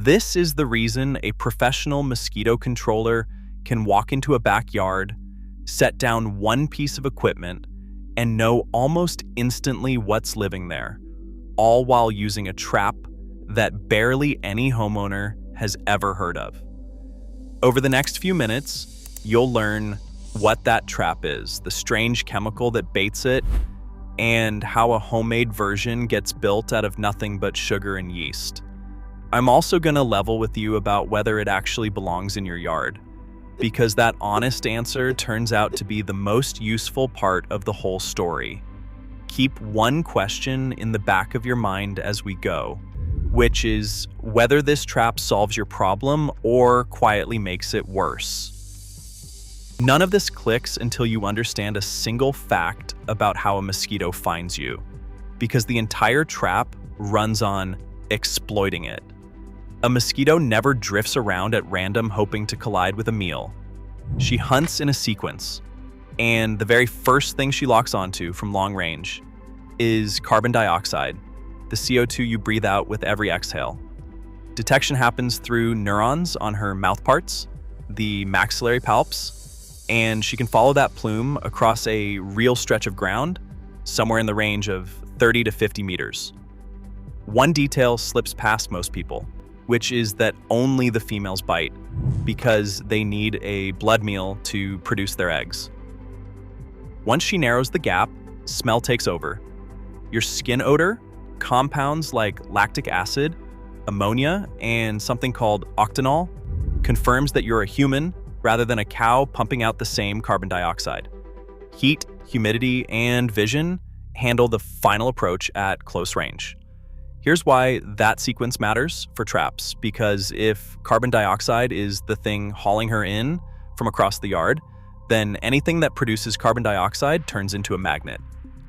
This is the reason a professional mosquito controller can walk into a backyard, set down one piece of equipment, and know almost instantly what's living there, all while using a trap that barely any homeowner has ever heard of. Over the next few minutes, you'll learn what that trap is, the strange chemical that baits it, and how a homemade version gets built out of nothing but sugar and yeast. I'm also going to level with you about whether it actually belongs in your yard, because that honest answer turns out to be the most useful part of the whole story. Keep one question in the back of your mind as we go, which is whether this trap solves your problem or quietly makes it worse. None of this clicks until you understand a single fact about how a mosquito finds you, because the entire trap runs on exploiting it. A mosquito never drifts around at random hoping to collide with a meal. She hunts in a sequence, and the very first thing she locks onto from long range is carbon dioxide, the CO2 you breathe out with every exhale. Detection happens through neurons on her mouthparts, the maxillary palps, and she can follow that plume across a real stretch of ground, somewhere in the range of 30 to 50 meters. One detail slips past most people, which is that only the females bite, because they need a blood meal to produce their eggs. Once she narrows the gap, smell takes over. Your skin odor, compounds like lactic acid, ammonia, and something called octanol confirms that you're a human rather than a cow pumping out the same carbon dioxide. Heat, humidity, and vision handle the final approach at close range. Here's why that sequence matters for traps, because if carbon dioxide is the thing hauling her in from across the yard, then anything that produces carbon dioxide turns into a magnet.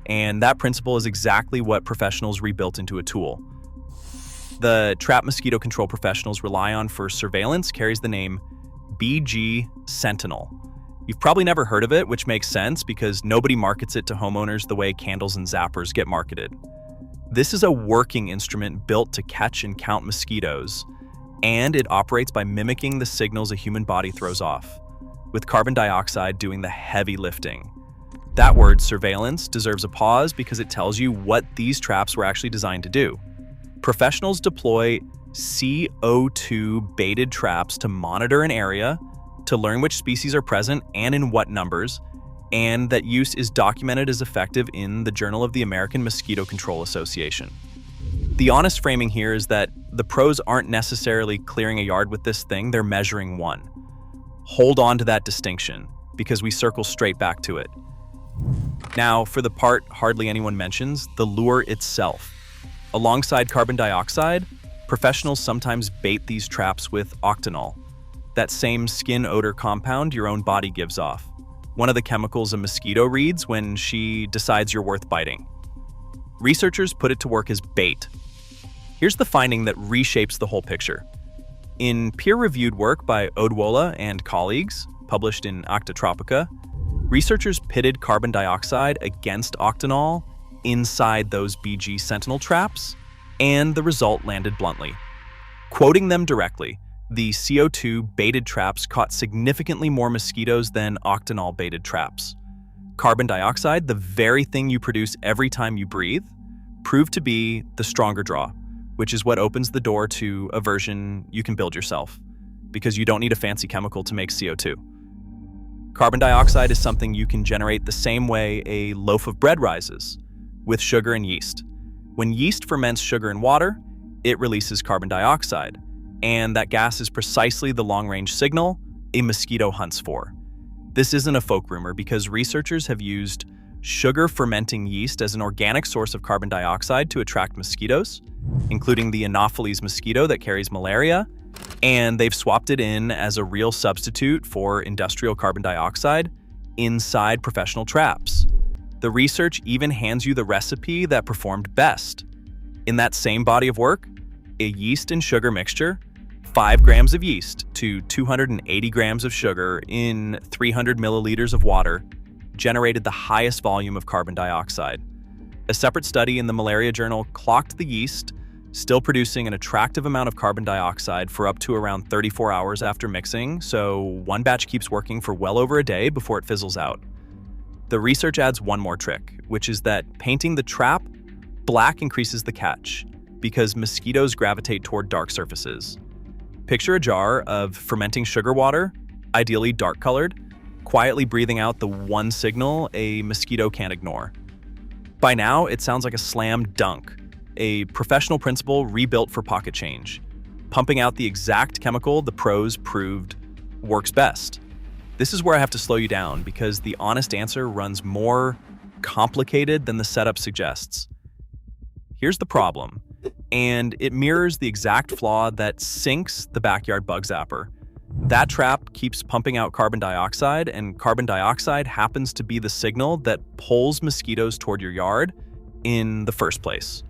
And that principle is exactly what professionals rebuilt into a tool. The trap mosquito control professionals rely on for surveillance carries the name BG Sentinel. You've probably never heard of it, which makes sense because nobody markets it to homeowners the way candles and zappers get marketed. This is a working instrument built to catch and count mosquitoes, and it operates by mimicking the signals a human body throws off, with carbon dioxide doing the heavy lifting. That word, surveillance, deserves a pause because it tells you what these traps were actually designed to do. Professionals deploy CO2 baited traps to monitor an area, to learn which species are present and in what numbers, and that use is documented as effective in the Journal of the American Mosquito Control Association. The honest framing here is that the pros aren't necessarily clearing a yard with this thing, they're measuring one. Hold on to that distinction, because we circle straight back to it. Now, for the part hardly anyone mentions, the lure itself. Alongside carbon dioxide, professionals sometimes bait these traps with octanol, that same skin odor compound your own body gives off. One of the chemicals a mosquito reads when she decides you're worth biting. Researchers put it to work as bait. Here's the finding that reshapes the whole picture. In peer-reviewed work by Odwola and colleagues, published in Octotropica, researchers pitted carbon dioxide against octanol inside those BG Sentinel traps, and the result landed bluntly. Quoting them directly, the CO2 baited traps caught significantly more mosquitoes than octanol baited traps. Carbon dioxide, the very thing you produce every time you breathe, proved to be the stronger draw, which is what opens the door to a version you can build yourself, because you don't need a fancy chemical to make CO2. Carbon dioxide is something you can generate the same way a loaf of bread rises, with sugar and yeast. When yeast ferments sugar and water, it releases carbon dioxide, and that gas is precisely the long-range signal a mosquito hunts for. This isn't a folk rumor because researchers have used sugar-fermenting yeast as an organic source of carbon dioxide to attract mosquitoes, including the Anopheles mosquito that carries malaria, and they've swapped it in as a real substitute for industrial carbon dioxide inside professional traps. The research even hands you the recipe that performed best. In that same body of work, a yeast and sugar mixture, 5 grams of yeast to 280 grams of sugar in 300 milliliters of water, generated the highest volume of carbon dioxide. A separate study in the Malaria Journal clocked the yeast still producing an attractive amount of carbon dioxide for up to around 34 hours after mixing, so one batch keeps working for well over a day before it fizzles out. The research adds one more trick, which is that painting the trap black increases the catch, because mosquitoes gravitate toward dark surfaces. Picture a jar of fermenting sugar water, ideally dark-colored, quietly breathing out the one signal a mosquito can't ignore. By now, it sounds like a slam dunk, a professional principle rebuilt for pocket change, pumping out the exact chemical the pros proved works best. This is where I have to slow you down, because the honest answer runs more complicated than the setup suggests. Here's the problem, and it mirrors the exact flaw that sinks the backyard bug zapper. That trap keeps pumping out carbon dioxide, and carbon dioxide happens to be the signal that pulls mosquitoes toward your yard in the first place.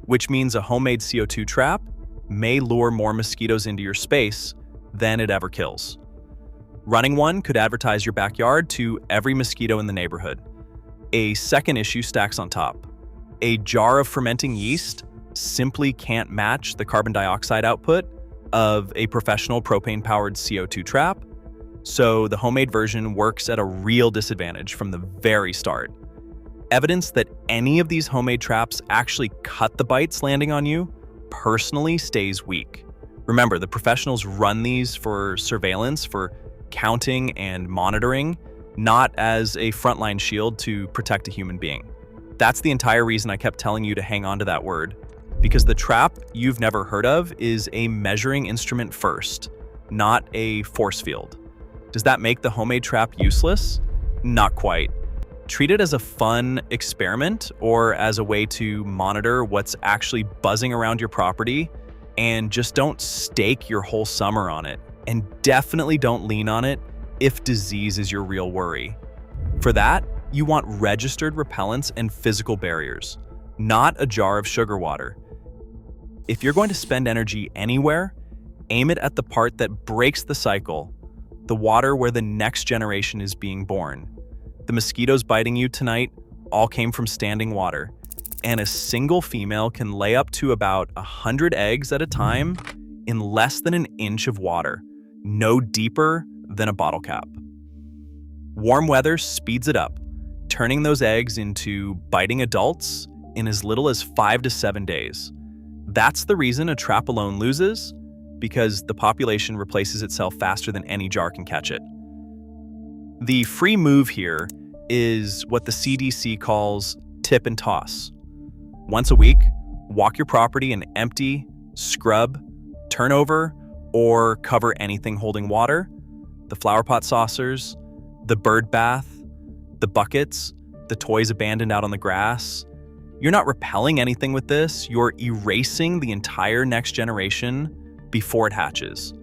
Which means a homemade CO2 trap may lure more mosquitoes into your space than it ever kills. Running one could advertise your backyard to every mosquito in the neighborhood. A second issue stacks on top. A jar of fermenting yeast simply can't match the carbon dioxide output of a professional propane-powered CO2 trap, so the homemade version works at a real disadvantage from the very start. Evidence that any of these homemade traps actually cut the bites landing on you personally stays weak. Remember, the professionals run these for surveillance, for counting and monitoring, not as a frontline shield to protect a human being. That's the entire reason I kept telling you to hang on to that word, because the trap you've never heard of is a measuring instrument first, not a force field. Does that make the homemade trap useless? Not quite. Treat it as a fun experiment or as a way to monitor what's actually buzzing around your property, and just don't stake your whole summer on it. And definitely don't lean on it if disease is your real worry. For that, you want registered repellents and physical barriers, not a jar of sugar water. If you're going to spend energy anywhere, aim it at the part that breaks the cycle, the water where the next generation is being born. The mosquitoes biting you tonight all came from standing water, and a single female can lay up to about 100 eggs at a time in less than an inch of water, no deeper than a bottle cap. Warm weather speeds it up, turning those eggs into biting adults in as little as 5 to 7 days. That's the reason a trap alone loses, because the population replaces itself faster than any jar can catch it. The free move here is what the CDC calls tip and toss. Once a week, walk your property and empty, scrub, turn over, or cover anything holding water: the flower pot saucers, the bird bath, the buckets, the toys abandoned out on the grass. You're not repelling anything with this, you're erasing the entire next generation before it hatches.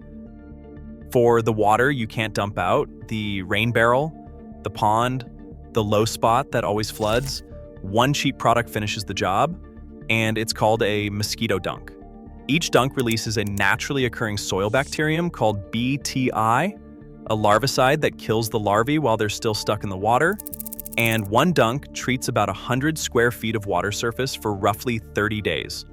For the water you can't dump out, the rain barrel, the pond, the low spot that always floods, one cheap product finishes the job, and it's called a mosquito dunk. Each dunk releases a naturally occurring soil bacterium called BTI, a larvicide that kills the larvae while they're still stuck in the water, and one dunk treats about 100 square feet of water surface for roughly 30 days.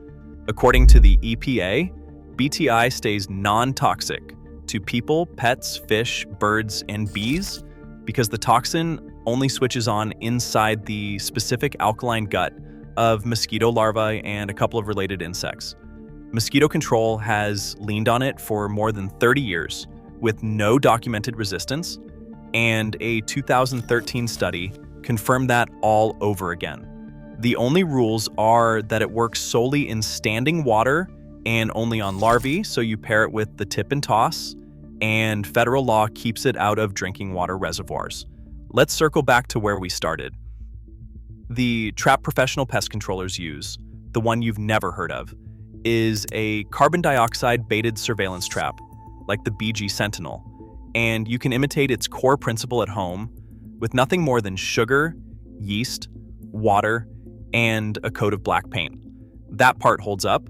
According to the EPA, BTI stays non-toxic to people, pets, fish, birds, and bees because the toxin only switches on inside the specific alkaline gut of mosquito larvae and a couple of related insects. Mosquito control has leaned on it for more than 30 years with no documented resistance, and a 2013 study confirmed that all over again. The only rules are that it works solely in standing water and only on larvae, so you pair it with the tip and toss, and federal law keeps it out of drinking water reservoirs. Let's circle back to where we started. The trap professional pest controllers use, the one you've never heard of, is a carbon dioxide baited surveillance trap, like the BG Sentinel, and you can imitate its core principle at home with nothing more than sugar, yeast, water, and a coat of black paint. That part holds up,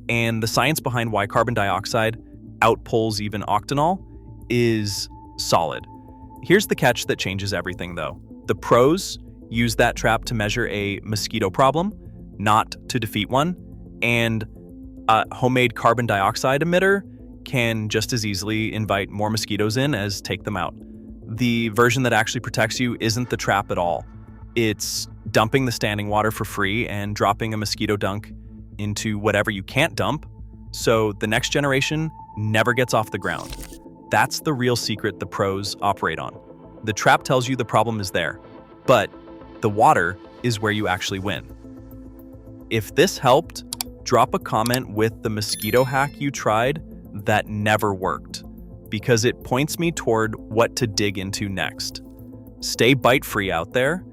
and the science behind why carbon dioxide outpulls even octanol is solid. Here's the catch that changes everything, though. The pros use that trap to measure a mosquito problem, not to defeat one, and A homemade carbon dioxide emitter can just as easily invite more mosquitoes in as take them out. The version that actually protects you isn't the trap at all. It's dumping the standing water for free and dropping a mosquito dunk into whatever you can't dump, so the next generation never gets off the ground. That's the real secret the pros operate on. The trap tells you the problem is there, but the water is where you actually win. If this helped, drop a comment with the mosquito hack you tried that never worked, because it points me toward what to dig into next. Stay bite-free out there,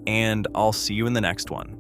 and I'll see you in the next one.